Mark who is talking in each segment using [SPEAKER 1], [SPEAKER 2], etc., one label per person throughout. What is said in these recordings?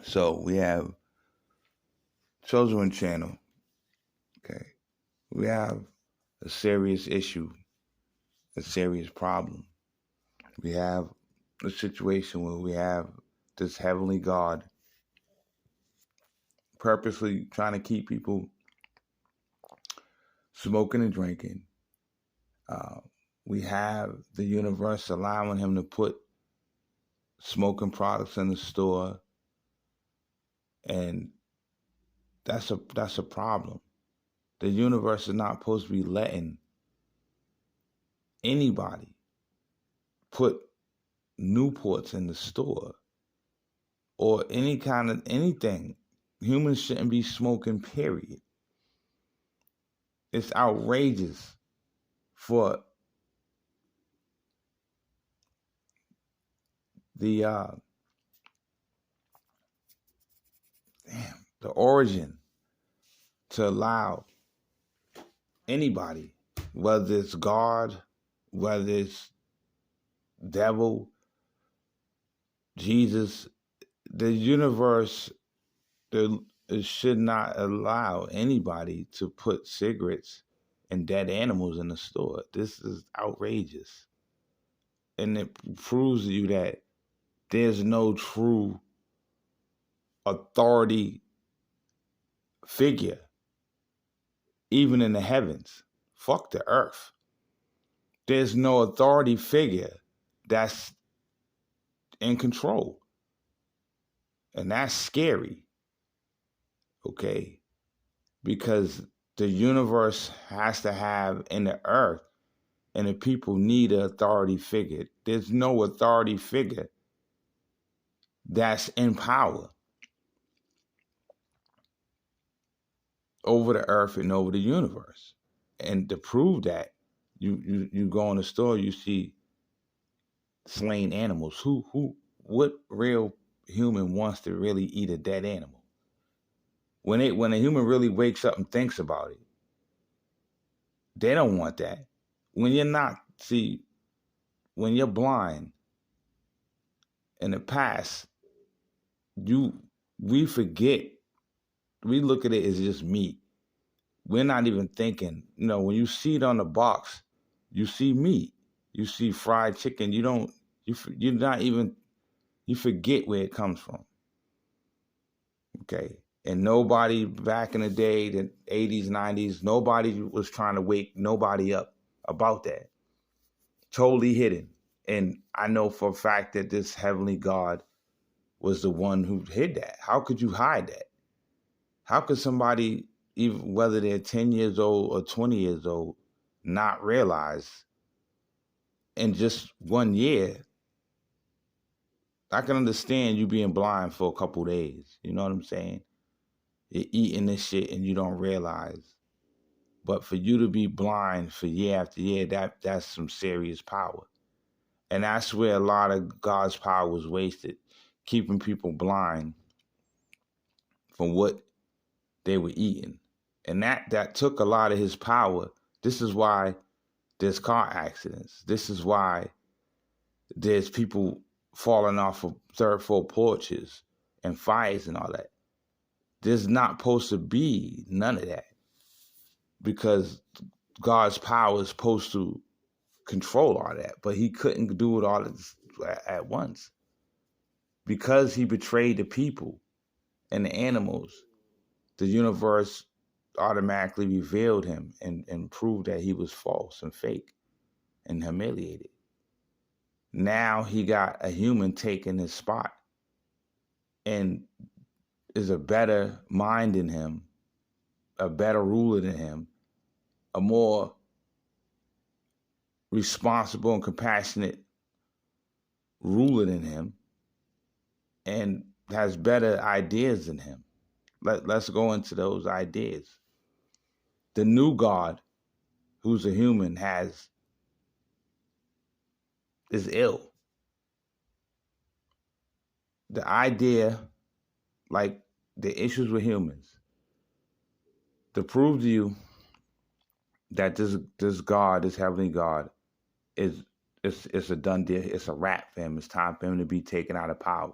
[SPEAKER 1] So we have Chosen One Channel. Okay. We have a serious issue, a serious problem. We have a situation where we have this heavenly God purposely trying to keep people smoking and drinking. Uh, we have the universe allowing him to put smoking products in the store, and that's a problem. The universe is not supposed to be letting anybody put Newports in the store or any kind of anything. Humans shouldn't be smoking, period. It's outrageous for the the origin to allow anybody, whether it's God, whether it's devil, Jesus, the universe, it should not allow anybody to put cigarettes and dead animals in the store. This is outrageous. And it proves to you that there's no true authority figure, even in the heavens. Fuck the earth. There's no authority figure that's in control. And that's scary. Okay? Because the universe has to have in the earth, and the people need an authority figure. There's no authority figure that's in power over the earth and over the universe. And to prove that, you go in the store, you see slain animals. What real human wants to really eat a dead animal? When a human really wakes up and thinks about it, they don't want that. When you're blind, in the past, we forget, we look at it as just meat. We're not even thinking, when you see it on the box, you see meat, you see fried chicken, you forget where it comes from. Okay. And nobody back in the day, the 80s, 90s, nobody was trying to wake nobody up about that. Totally hidden. And I know for a fact that this heavenly God was the one who hid that. How could you hide that? How could somebody, even whether they're 10 years old or 20 years old, not realize in just 1 year? I can understand you being blind for a couple days. You know what I'm saying? You're eating this shit and you don't realize. But for you to be blind for year after year, that's some serious power. And that's where a lot of God's power was wasted, keeping people blind from what they were eating. And that took a lot of his power. This is why there's car accidents. This is why there's people falling off of third floor porches and fires and all that. There's not supposed to be none of that, because God's power is supposed to control all that, but he couldn't do it all at once because he betrayed the people and the animals. The universe automatically revealed him and proved that he was false and fake and humiliated. Now he got a human taking his spot and is a better mind than him, a better ruler than him, a more responsible and compassionate ruler than him, and has better ideas than him. Let's go into those ideas. The new God, who's a human, is ill. The idea, like the issues with humans, to prove to you that this God, this heavenly God, it's a done deal. It's a wrap for him. It's time for him to be taken out of power.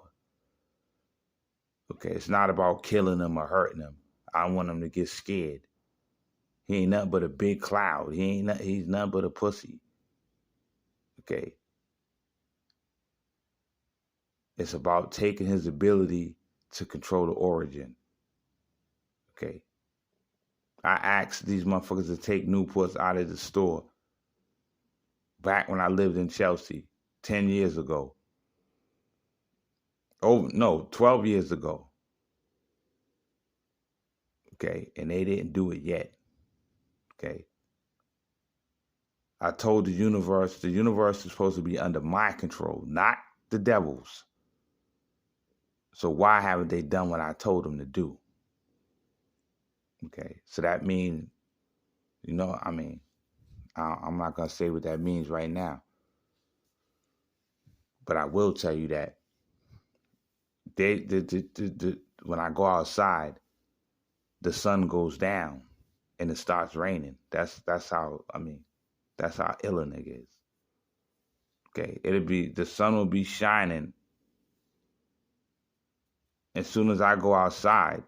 [SPEAKER 1] Okay, it's not about killing them or hurting them. I want them to get scared. He ain't nothing but a big cloud. He's nothing but a pussy. Okay. It's about taking his ability to control the origin. Okay. I asked these motherfuckers to take Newports out of the store back when I lived in Chelsea 10 years ago. Oh, no, 12 years ago. Okay. And they didn't do it yet. Okay. I told the universe is supposed to be under my control, not the devil's. So why haven't they done what I told them to do? Okay. So that means, I'm not going to say what that means right now. But I will tell you that when I go outside, the sun goes down and it starts raining. That's how ill a nigga is. Okay, the sun will be shining as soon as I go outside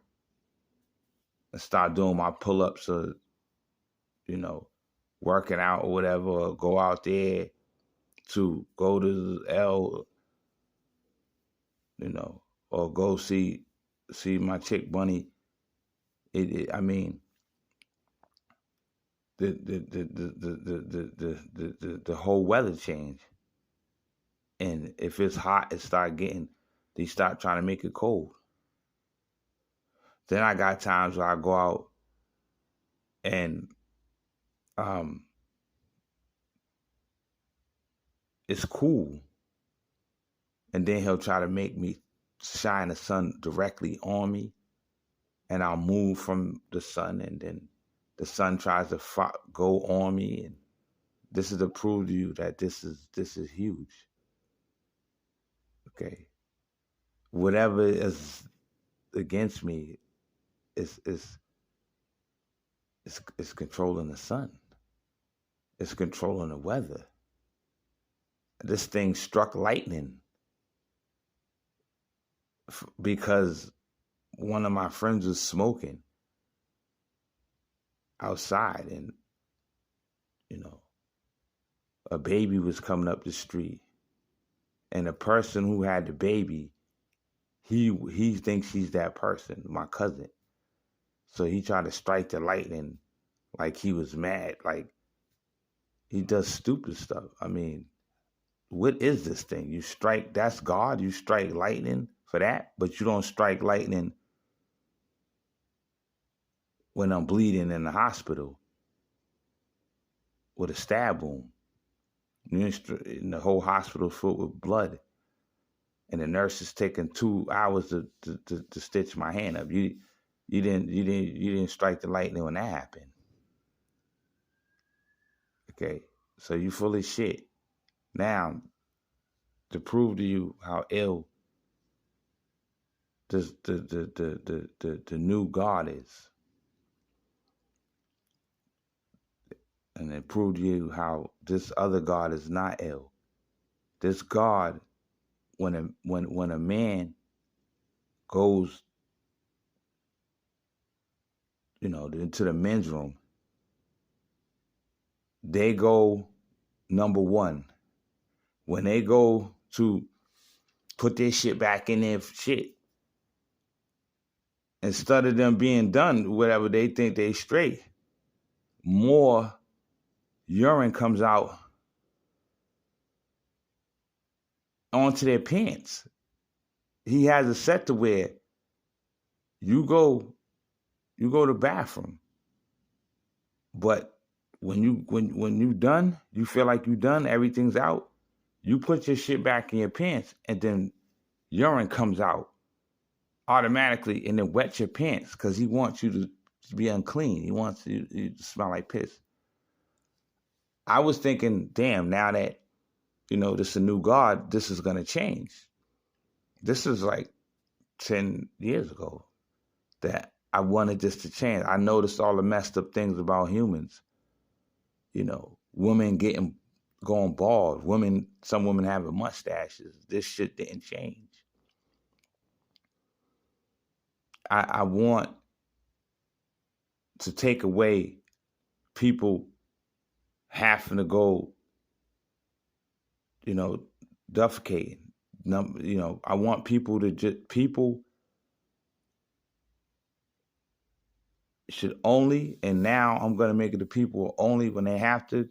[SPEAKER 1] and start doing my pull-ups or working out or whatever, or go out there to go to L, or go see my chick Bunny. The whole weather change, and if it's hot, they start trying to make it cold. Then I got times where I go out and it's cool, and then he'll try to make me shine the sun directly on me, and I'll move from the sun, and then the sun tries to go on me, and this is to prove to you that this is huge. Okay, whatever is against me is controlling the sun. It's controlling the weather. This thing struck lightning because one of my friends was smoking outside, and a baby was coming up the street, and the person who had the baby, he thinks he's that person, my cousin. So he tried to strike the lightning like he was mad, like he does stupid stuff. I mean, what is this thing? You strike, that's God, you strike lightning for that, but you don't strike lightning when I'm bleeding in the hospital with a stab wound. And the whole hospital filled with blood, and the nurse is taking 2 hours to stitch my hand up. You didn't strike the lightning when that happened. Okay, so you full of shit. Now, to prove to you how ill the new God is, and it proved to you how this other God is not ill. This God, when a man goes, into the men's room, they go, number one, when they go to put their shit back in their shit, instead of them being done, whatever they think they straight, more urine comes out onto their pants. He has a set to where you go to the bathroom, but when you done, you feel like you done, everything's out, you put your shit back in your pants, and then urine comes out automatically and then wet your pants because he wants you to be unclean. He wants you to smell like piss. I was thinking, damn, now that, this is a new God, this is going to change. This is like 10 years ago that I wanted this to change. I noticed all the messed up things about humans. Women going bald. Some women having mustaches. This shit didn't change. I want to take away people having to go, defecating. I want people to people should only, and now I'm going to make it the people only when they have to,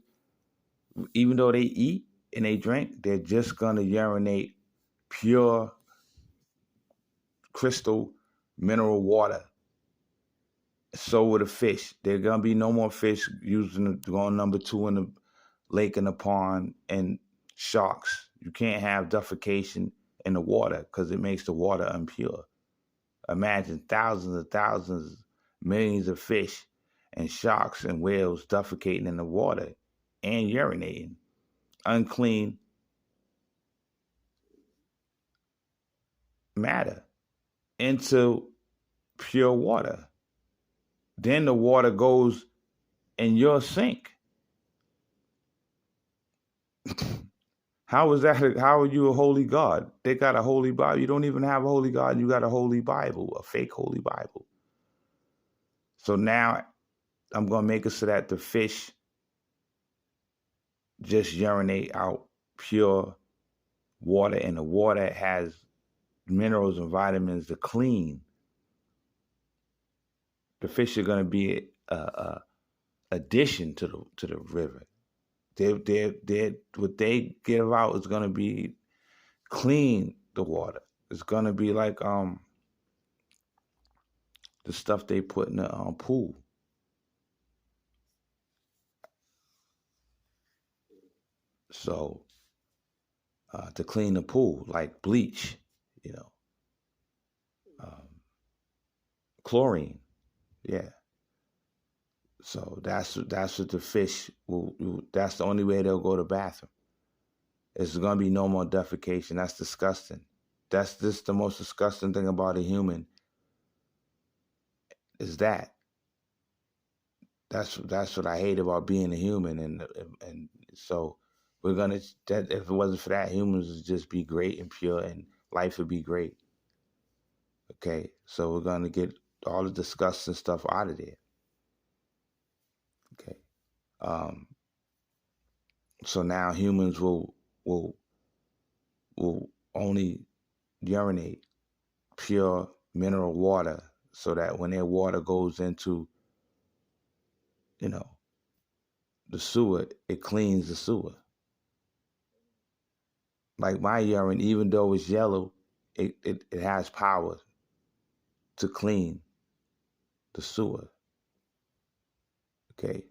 [SPEAKER 1] even though they eat and they drink, they're just going to urinate pure crystal mineral water. So with the fish, there's going to be no more fish going number 2 in the lake and the pond, and sharks. You can't have defecation in the water because it makes the water impure. Imagine thousands, millions of fish and sharks and whales defecating in the water and urinating unclean matter into pure water. Then the water goes in your sink. How is that? How are you a holy God? They got a holy Bible. You don't even have a holy God, and you got a holy Bible, a fake holy Bible. So now I'm going to make it so that the fish just urinate out pure water, and the water has minerals and vitamins to clean. The fish are going to be a addition to the river. What they give out is going to be clean the water. It's going to be like the stuff they put in the pool. So to clean the pool, like bleach, chlorine, yeah. So that's what the fish will. That's the only way they'll go to the bathroom. There's gonna be no more defecation. That's disgusting. That's just the most disgusting thing about a human. Is that. That's what I hate about being a human, and so we're gonna. That if it wasn't for that, humans would just be great and pure, and life would be great. Okay, so we're gonna get all the disgusting stuff out of there. Okay, so now humans will only urinate pure mineral water, so that when their water goes into, the sewer, it cleans the sewer. Like my urine, even though it's yellow, it has power to clean the sewer. Okay.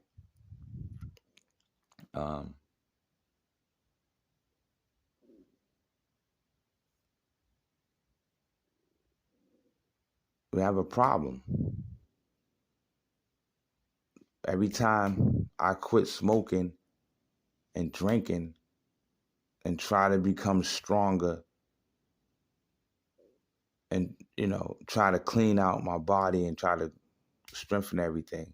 [SPEAKER 1] We have a problem. Every time I quit smoking and drinking and try to become stronger and, try to clean out my body and try to strengthen everything,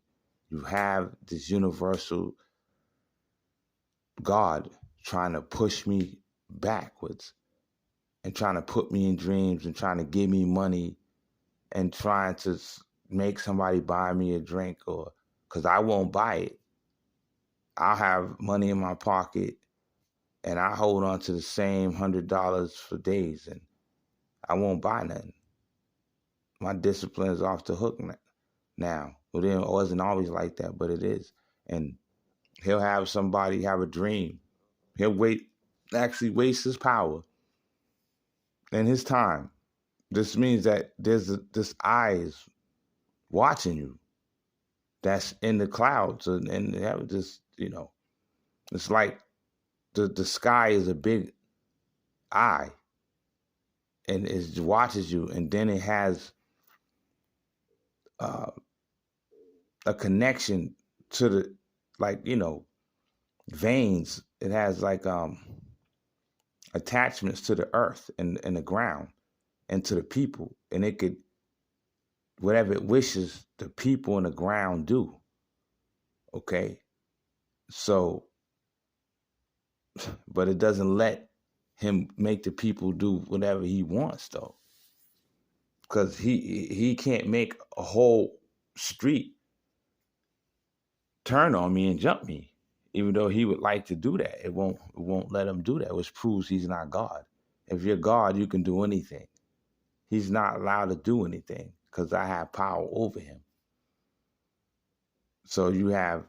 [SPEAKER 1] you have this universal God trying to push me backwards and trying to put me in dreams and trying to give me money and trying to make somebody buy me a drink, or because I won't buy it. I'll have money in my pocket and I hold on to the same $100 for days and I won't buy nothing. My discipline is off the hook now. Well, it wasn't always like that, but it is. And he'll have somebody have a dream. He'll actually waste his power and his time. This means that there's this eyes watching you that's in the clouds, and have this, it's like the sky is a big eye and it watches you, and then it has a connection to the, like, veins. It has like attachments to the earth and the ground and to the people, and it could, whatever it wishes, the people in the ground do. Okay, so, but it doesn't let him make the people do whatever he wants, though. because he can't make a whole street turn on me and jump me, even though he would like to do that. It won't let him do that, which proves he's not God. If you're God, you can do anything. He's not allowed to do anything because I have power over him. So you have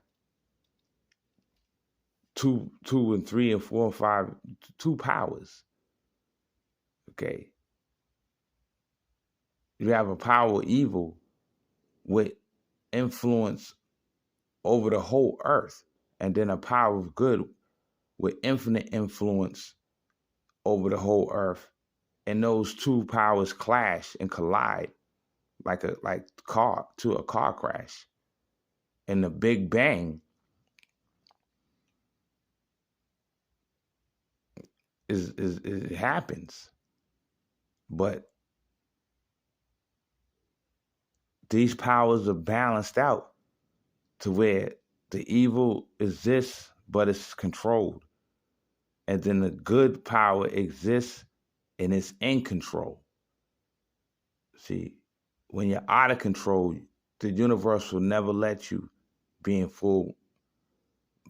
[SPEAKER 1] 2 and 3 and 4 and 5, 2 powers. Okay. You have a power of evil with influence over the whole earth, and then a power of good with infinite influence over the whole earth. And those 2 powers clash and collide like a car crash. And the Big Bang it happens. But these powers are balanced out to where the evil exists, but it's controlled. And then the good power exists and it's in control. See, when you're out of control, the universe will never let you be in full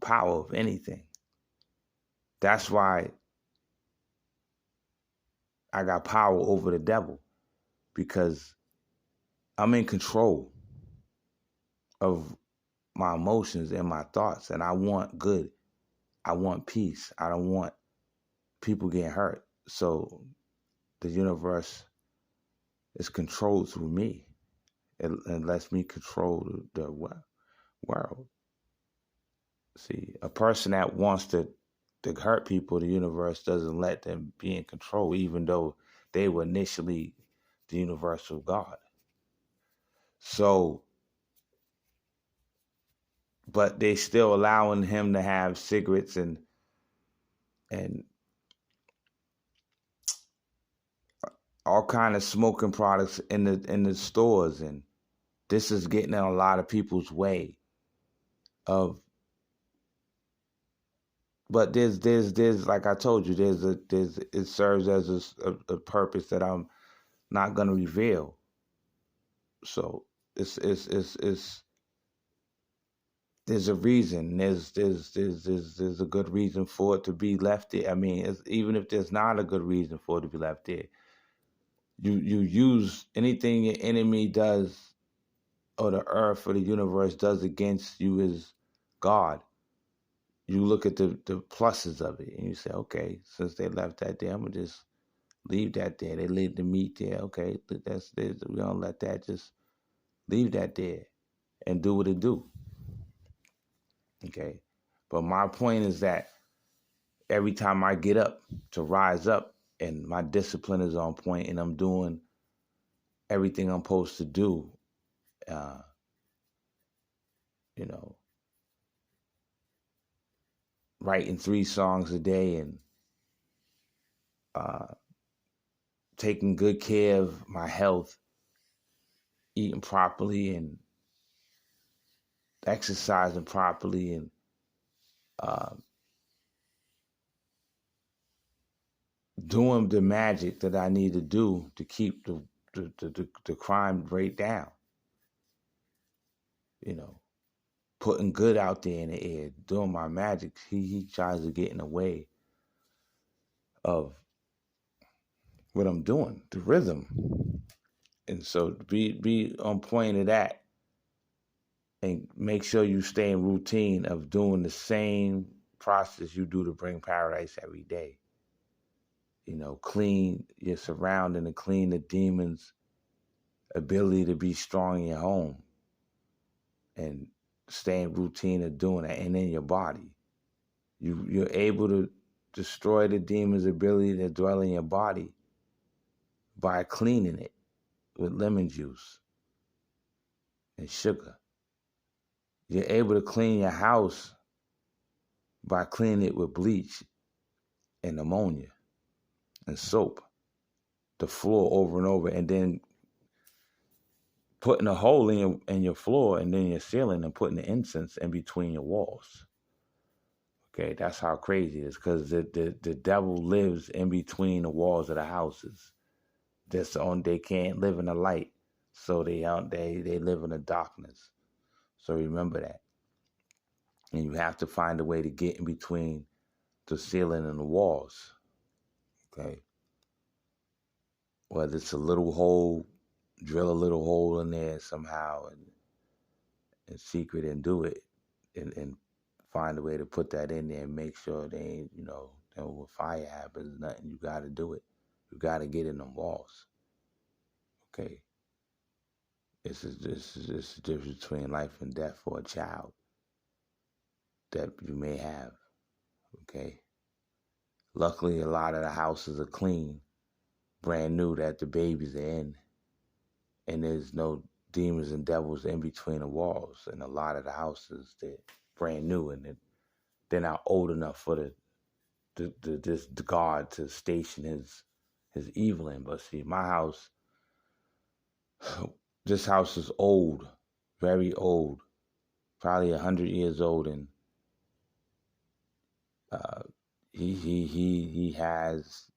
[SPEAKER 1] power of anything. That's why I got power over the devil, because I'm in control of my emotions and my thoughts, and I want good. I want peace. I don't want people getting hurt. So the universe is controlled through me. It lets me control the world. See, a person that wants to hurt people, the universe doesn't let them be in control, even though they were initially the universal God. So, but they still allowing him to have cigarettes and all kind of smoking products in the stores, and this is getting in a lot of people's way of. But there's like I told you, it serves as a purpose that I'm not gonna reveal. So it's there's a reason. There's a good reason for it to be left there. I mean, even if there's not a good reason for it to be left there, you use anything your enemy does, or the earth or the universe does against you as God. You look at the pluses of it and you say, okay, since they left that there, I'm gonna just leave that there. They leave the meat there. Okay, we're gonna let that, just leave that there and do what it do. Okay. But my point is that every time I get up to rise up and my discipline is on point and I'm doing everything I'm supposed to do, you know, writing 3 songs a day and taking good care of my health, eating properly and exercising properly, and doing the magic that I need to do to keep the crime rate down. You know, putting good out there in the air, doing my magic. He tries to get in the way of what I'm doing, the rhythm. And so be on point of that, and make sure you stay in routine of doing the same process you do to bring paradise every day. You know, clean your surrounding and clean the demons' ability to be strong in your home, and stay in routine of doing that. And in your body, you're able to destroy the demon's ability to dwell in your body by cleaning it with lemon juice and sugar. You're able to clean your house by cleaning it with bleach and ammonia and soap, the floor over and over, and then putting a hole in your floor and then your ceiling and putting the incense in between your walls. Okay, that's how crazy it is, because the devil lives in between the walls of the houses. they can't live in the light, so they live in the darkness. So remember that, and you have to find a way to get in between the ceiling and the walls. Okay, whether it's a little hole, drill a little hole in there somehow, and secret and do it, and find a way to put that in there and make sure they ain't, then when fire happens, nothing, you got to do it. You got to get in them walls. Okay. This is the difference between life and death for a child that you may have. Okay. Luckily, a lot of the houses are clean, brand new, that the babies are in, and there's no demons and devils in between the walls. And a lot of the houses, they're brand new, and they're not old enough for this guard to station his evil in. But see, my house, this house is old, very old, probably 100 years old, and he has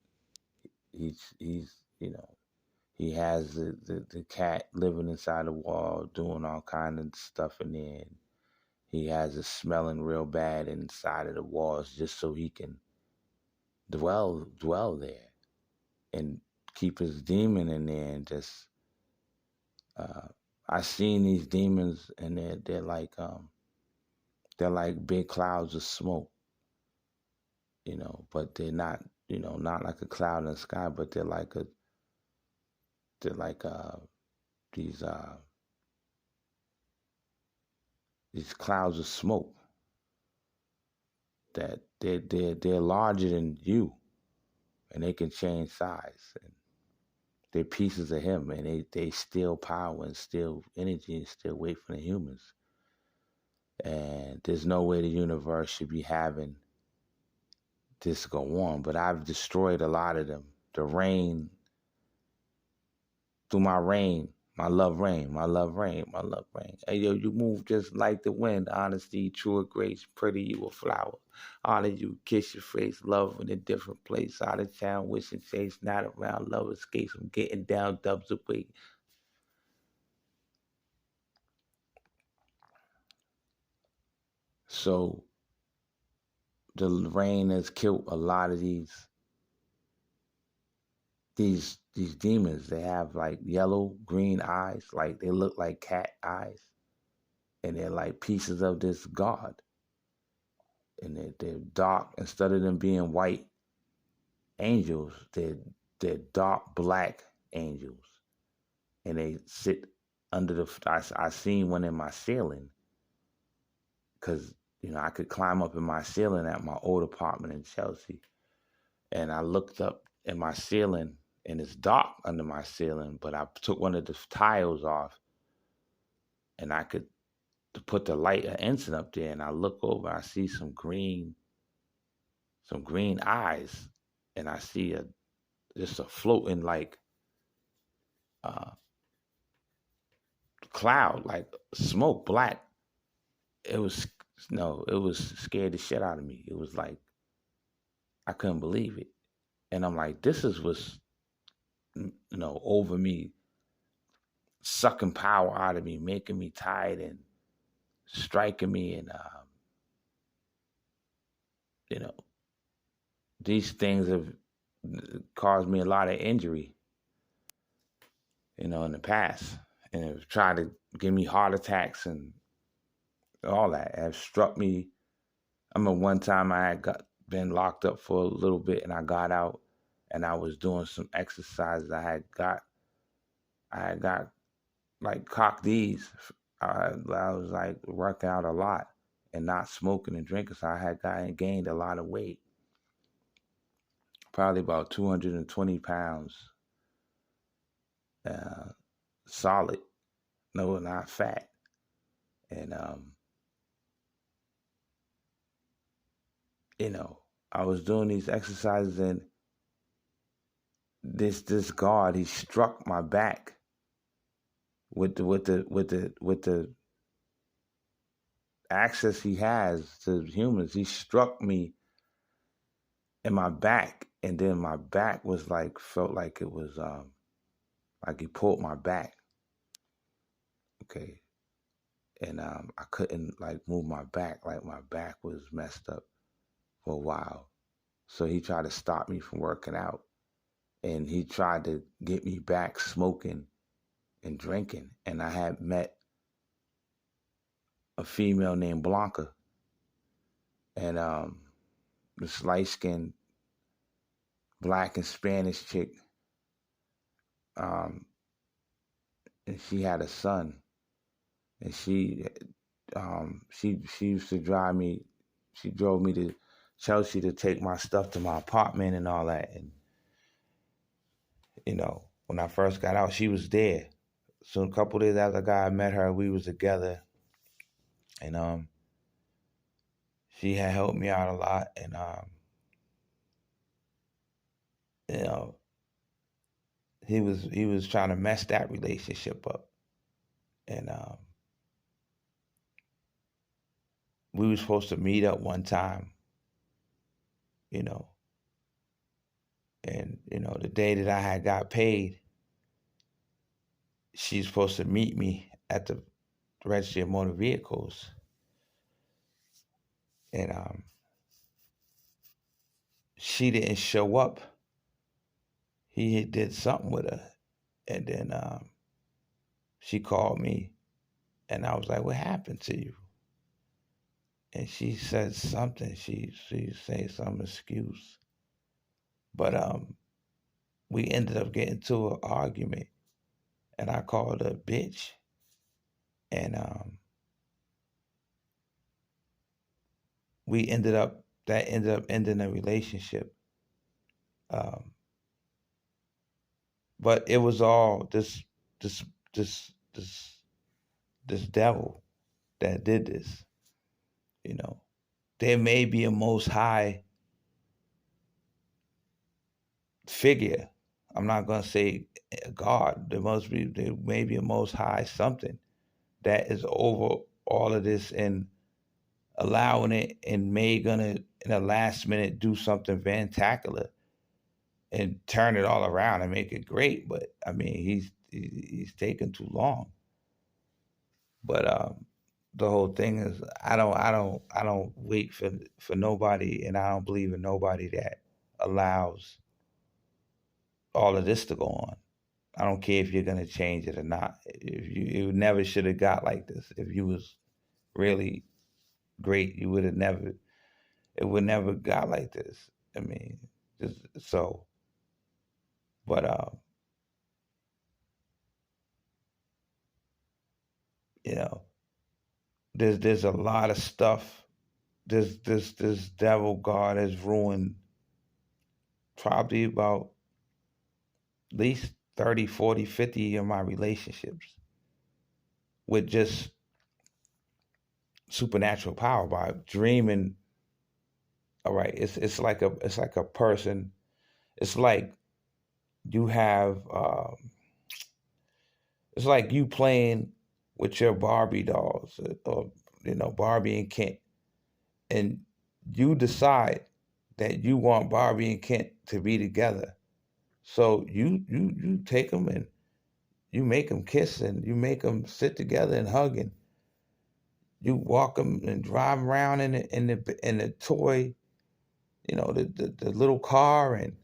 [SPEAKER 1] the cat living inside the wall doing all kind of stuff in there. And he has it smelling real bad inside of the walls just so he can dwell there and keep his demon in there. And just I seen these demons, and they're like big clouds of smoke, but they're not, not like a cloud in the sky, but they're like these clouds of smoke that they're larger than you, and they can change size, and they're pieces of him, and they steal power and steal energy and steal away from the humans. And there's no way the universe should be having this go on, but I've destroyed a lot of them. The rain, through my rain, my love rain. Hey, yo, you move just like the wind. Honesty, true grace, pretty you a flower. Honor you, kiss your face, love in a different place. Out of town, wishing chase, not around, love escapes. I'm getting down, dubs away. So the rain has killed a lot of these demons. They have like yellow, green eyes, like they look like cat eyes, and they're like pieces of this god. And they're dark. Instead of them being white angels, they're dark black angels, and they sit under the. I seen one in my ceiling, because I could climb up in my ceiling at my old apartment in Chelsea, and I looked up in my ceiling, and it's dark under my ceiling, but I took one of the tiles off, and I could put the light of ensign up there, and I look over, I see some green eyes, and I see just a floating like cloud, like smoke, black. It was scared the shit out of me. It was like I couldn't believe it, and I'm like, this is what's over me, sucking power out of me, making me tired and striking me, and these things have caused me a lot of injury, in the past, and have tried to give me heart attacks and all that. Have struck me. I remember one time I had been locked up for a little bit, and I got out, and I was doing some exercises. I had got like cock D's. I was like working out a lot and not smoking and drinking, so I had gained a lot of weight, probably about 220 pounds, solid, no, not fat. And I was doing these exercises, and this guard, he struck my back with the access he has to humans. He struck me in my back, and then my back was felt like it was Like he pulled my back. Okay. And I couldn't like move my back. Like my back was messed up for a while. So he tried to stop me from working out. And he tried to get me back smoking and drinking. And I had met a female named Blanca. And this light-skinned black and Spanish chick. And she had a son. And she used to drive me. She drove me to Chelsea to take my stuff to my apartment and all that. And when I first got out, she was there. So a couple days after I met her, we was together, and she had helped me out a lot, and he was trying to mess that relationship up, and we were supposed to meet up one time, and the day that I had got paid, she's supposed to meet me at the Registry of Motor Vehicles, and she didn't show up. He did something with her, and then she called me, and I was like, "What happened to you?" And she said something. She said some excuse, but we ended up getting to an argument, and I called her a bitch, and that ended up ending the relationship. But it was all this devil that did this. There may be a most high figure. I'm not gonna say God. There may be a most high something that is over all of this and allowing it, and may gonna in the last minute do something fantacular and turn it all around and make it great. But I mean, he's taking too long. But the whole thing is, I don't wait for nobody, and I don't believe in nobody that allows all of this to go on. I don't care if you're gonna change it or not. If you never should have got like this. If you was really great, you would have never. It would never got like this. I mean, just so. But there's a lot of stuff. This devil God has ruined probably about at least 30, 40, 50 of my relationships with just supernatural power by dreaming. All right, it's like a person. It's like you have it's like you playing with your Barbie dolls, or Barbie and Kent, and you decide that you want Barbie and Kent to be together. So you take them and you make them kiss, and you make them sit together and hug, and you walk them and drive around in the toy, the little car, and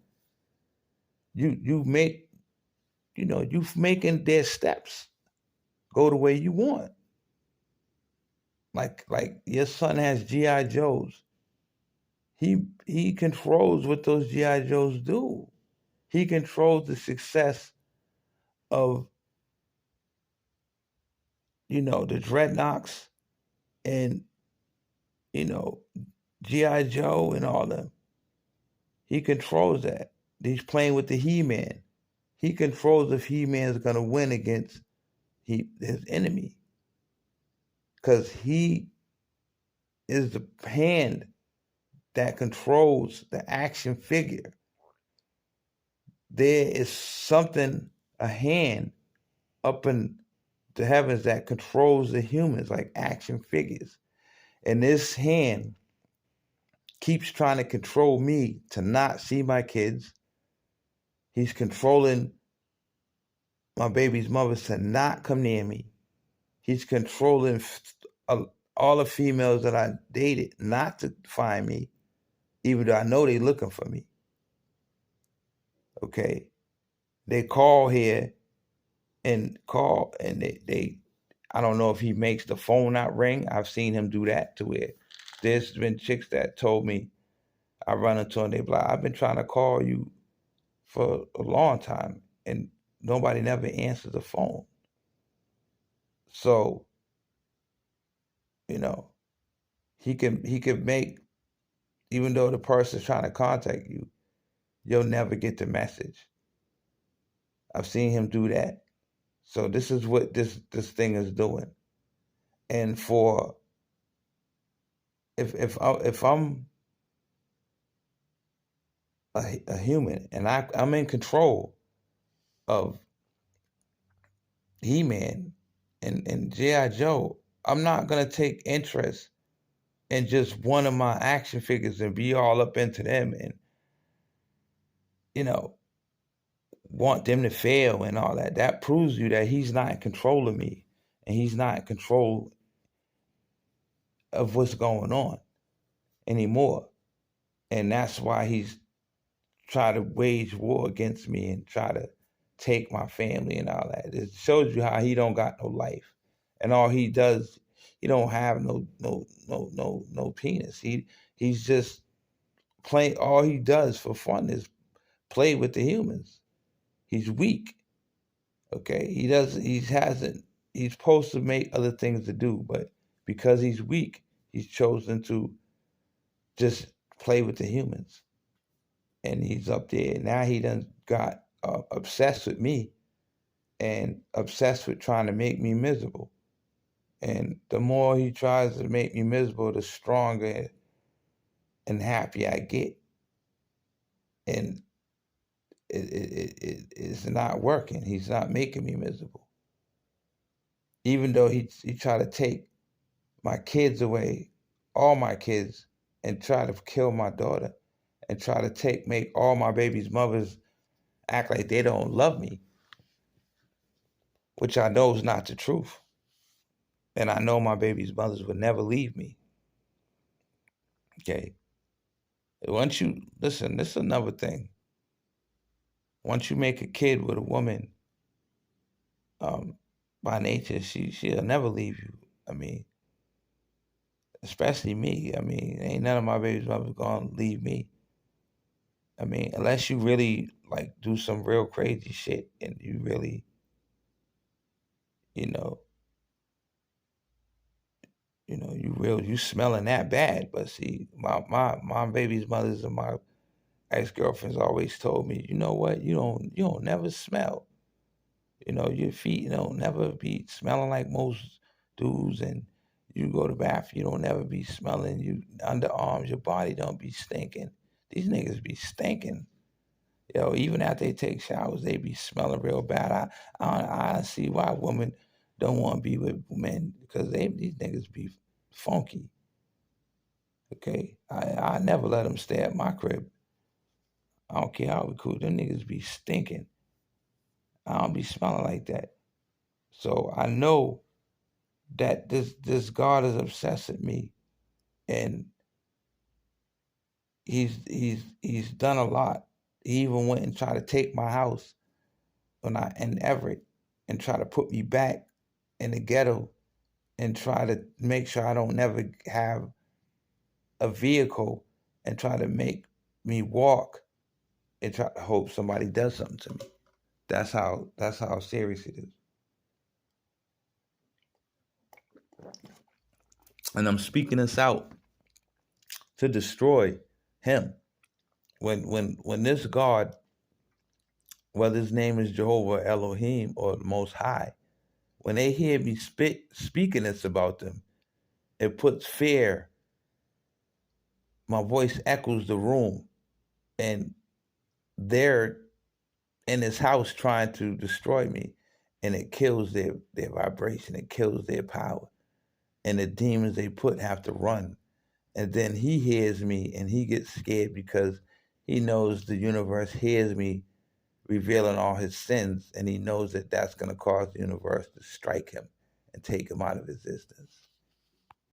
[SPEAKER 1] you make you making their steps go the way you want. Like your son has GI Joes. He controls what those GI Joes do. He controls the success of the Dreadnoks and GI Joe and all them. He controls that. He's playing with the He-Man. He controls if He-Man is gonna win against his enemy, because he is the hand that controls the action figure. There is something, a hand up in the heavens that controls the humans, like action figures. And this hand keeps trying to control me to not see my kids. He's controlling my baby's mother to not come near me. He's controlling all the females that I dated not to find me, even though I know they're looking for me. Okay? They call here and they I don't know if he makes the phone not ring. I've seen him do that to where there's been chicks that told me, I run into them, they be like, I've been trying to call you for a long time and nobody never answers the phone. So, you know, he could make, even though the person's trying to contact you, you'll never get the message. I've seen him do that. So this is what this thing is doing. And for if I'm a human and I'm in control of He-Man and G.I. Joe, I'm not gonna take interest in just one of my action figures and be all up into them and, you know, want them to fail and all that. That proves you that he's not in control of me and he's not in control of what's going on anymore. And that's why he's trying to wage war against me and try to take my family and all that. It shows you how he don't got no life. And all he does, he don't have no penis. He's just playing, all he does for fun is play with the humans. He's weak. Okay. He's supposed to make other things to do, but because he's weak, he's chosen to just play with the humans. And he's up there. Now he done got obsessed with me and obsessed with trying to make me miserable. And the more he tries to make me miserable, the stronger and happy I get. And it's not working. He's not making me miserable. Even though he tried to take my kids away, all my kids, and try to kill my daughter, and try to make all my baby's mothers act like they don't love me, which I know is not the truth. And I know my baby's mothers would never leave me. Okay. Once you listen, this is another thing. Once you make a kid with a woman, by nature, she'll never leave you. I mean, especially me. I mean, ain't none of my baby's mothers gonna leave me. I mean, unless you really like do some real crazy shit and you really, you know, you smelling that bad. But see, my baby's mothers and my ex-girlfriends always told me, you know what, you don't never smell. You know, your feet don't never be smelling like most dudes, and you go to the bathroom, you don't never be smelling, you underarms, your body don't be stinking. These niggas be stinking. Even after they take showers, they be smelling real bad. I see why women don't want to be with men, because these niggas be funky. Okay, I never let them stay at my crib. I don't care how we cool. Them niggas be stinking. I don't be smelling like that. So I know that this God is obsessed with me, and he's done a lot. He even went and tried to take my house in Everett and try to put me back in the ghetto and try to make sure I don't never have a vehicle and try to make me walk and try to hope somebody does something to me. That's how serious it is. And I'm speaking this out to destroy him. When this God, whether his name is Jehovah, Elohim, or the Most High, when they hear me speaking this about them, it puts fear. My voice echoes the room, and they're in his house trying to destroy me, and it kills their vibration, it kills their power, and the demons they put have to run. And then he hears me, and he gets scared because he knows the universe hears me revealing all his sins, and he knows that that's going to cause the universe to strike him and take him out of existence.